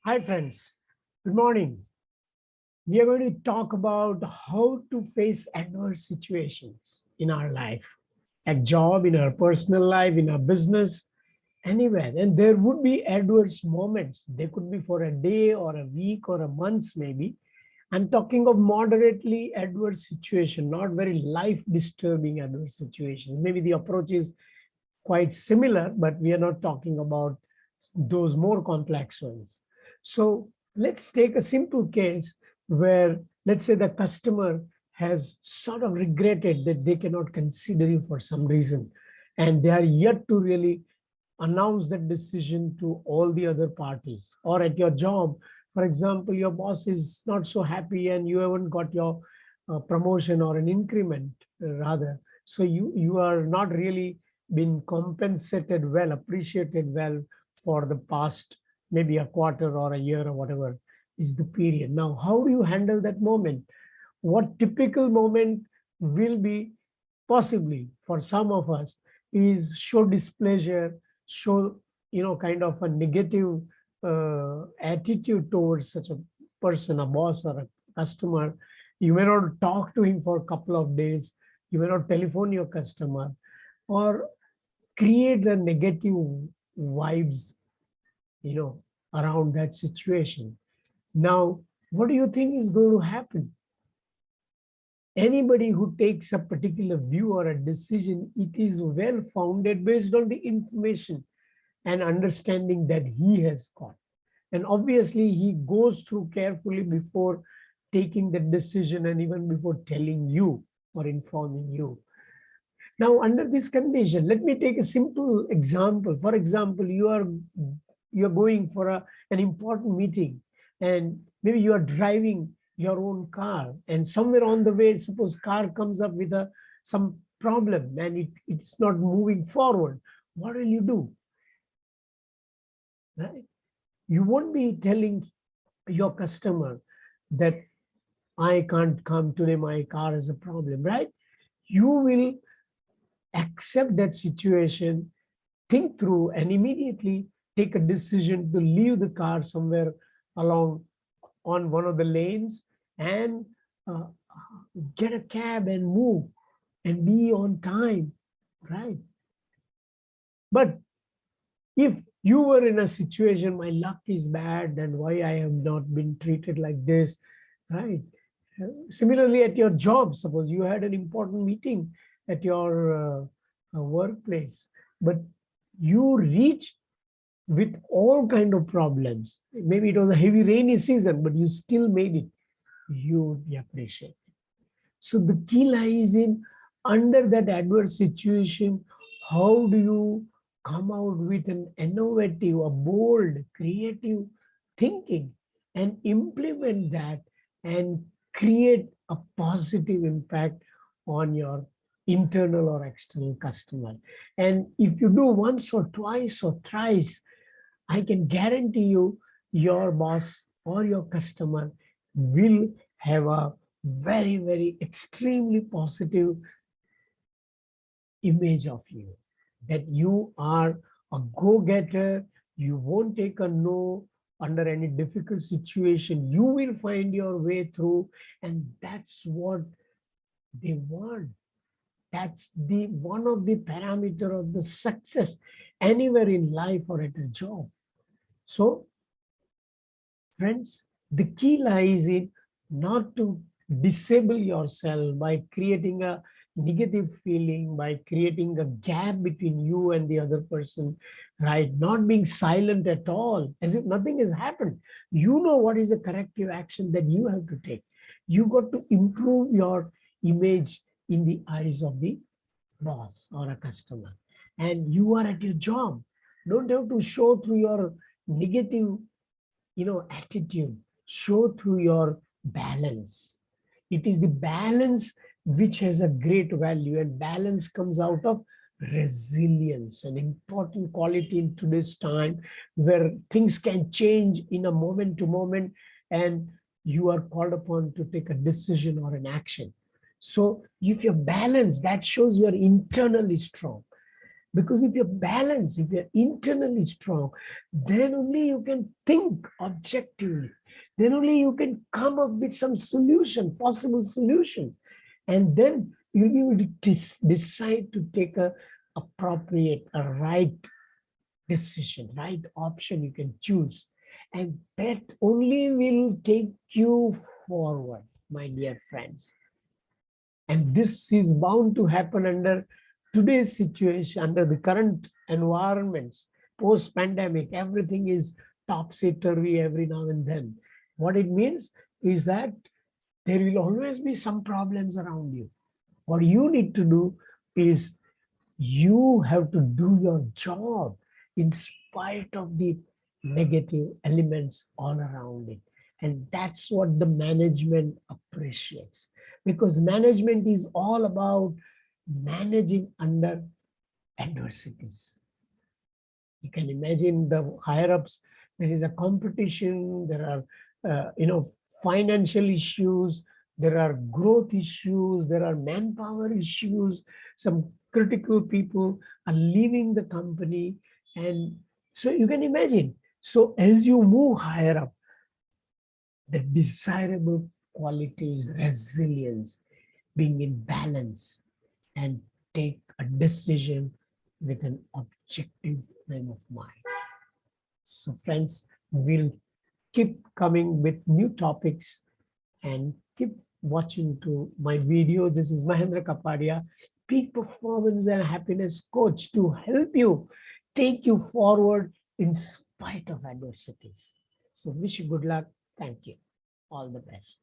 Hi friends, good morning. We are going to talk about how to face adverse situations in our life, at job, in our personal life, in our business, anywhere. And there would be adverse moments. They could be for a day or a week or a month maybe. I'm talking of moderately adverse situation, not very life disturbing adverse situations. Maybe the approach is quite similar, but we are not talking about those more complex ones. So let's take a simple case where, let's say, the customer has sort of regretted that they cannot consider you for some reason, and they are yet to really announce that decision to all the other parties. Or at your job, for example, your boss is not so happy and you haven't got your promotion or an increment, rather. So you are not really been compensated well, appreciated well for the past maybe a quarter or a year or whatever is the period. Now, how do you handle that moment? What typical moment will be possibly for some of us is show displeasure, show kind of a negative attitude towards such a person, a boss or a customer. You may not talk to him for a couple of days. You may not telephone your customer, or create the negative vibes, around that situation. Now, what do you think is going to happen? Anybody who takes a particular view or a decision, it is well founded based on the information and understanding that he has got. And obviously, he goes through carefully before taking the decision and even before telling you or informing you. Now, under this condition, let me take a simple example. For example, you're going for an important meeting, and maybe you are driving your own car, and somewhere on the way, suppose car comes up with some problem and it's not moving forward. What will you do? Right? You won't be telling your customer that I can't come today, my car is a problem, right? You will accept that situation, think through, and immediately take a decision to leave the car somewhere along on one of the lanes and get a cab and move and be on time, right? But if you were in a situation, my luck is bad, then why I have not been treated like this, right? Similarly, at your job, suppose you had an important meeting at your workplace, but you reach with all kind of problems. Maybe it was a heavy rainy season, but you still made it. You would be appreciated. So the key lies in, under that adverse situation, how do you come out with an innovative, a bold, creative thinking and implement that and create a positive impact on your internal or external customer. And if you do once or twice or thrice, I can guarantee you your boss or your customer will have a very, very extremely positive image of you, that you are a go-getter, you won't take a no under any difficult situation, you will find your way through, and that's what they want. That's the one of the parameter of the success anywhere in life or at a job. So, friends, the key lies in not to disable yourself by creating a negative feeling, by creating a gap between you and the other person, right? Not being silent at all, as if nothing has happened. You know what is the corrective action that you have to take. You got to improve your image in the eyes of the boss or a customer. And you are at your job. Don't have to show through your negative attitude. Show through your balance. It is the balance which has a great value, and balance comes out of resilience, an important quality in today's time where things can change in a moment to moment and you are called upon to take a decision or an action. So if you're balanced, that shows you're internally strong. Because if you're balanced, if you're internally strong, then only you can think objectively. Then only you can come up with some solution, possible solution. And then you'll be able to decide to take a appropriate, a right decision, right option you can choose. And that only will take you forward, my dear friends. And this is bound to happen under today's situation, under the current environments, post-pandemic, everything is topsy-turvy every now and then. What it means is that there will always be some problems around you. What you need to do is you have to do your job in spite of the negative elements all around it. And that's what the management appreciates, because management is all about managing under adversities. You can imagine the higher ups, there is a competition, there are financial issues, there are growth issues, there are manpower issues, some critical people are leaving the company. And so you can imagine, so as you move higher up, the desirable quality is resilience, being in balance, and take a decision with an objective frame of mind. So friends, we'll keep coming with new topics and keep watching to my video. This is Mahendra Kapadia, peak performance and happiness coach, to help you take you forward in spite of adversities. So wish you good luck. Thank you. All the best.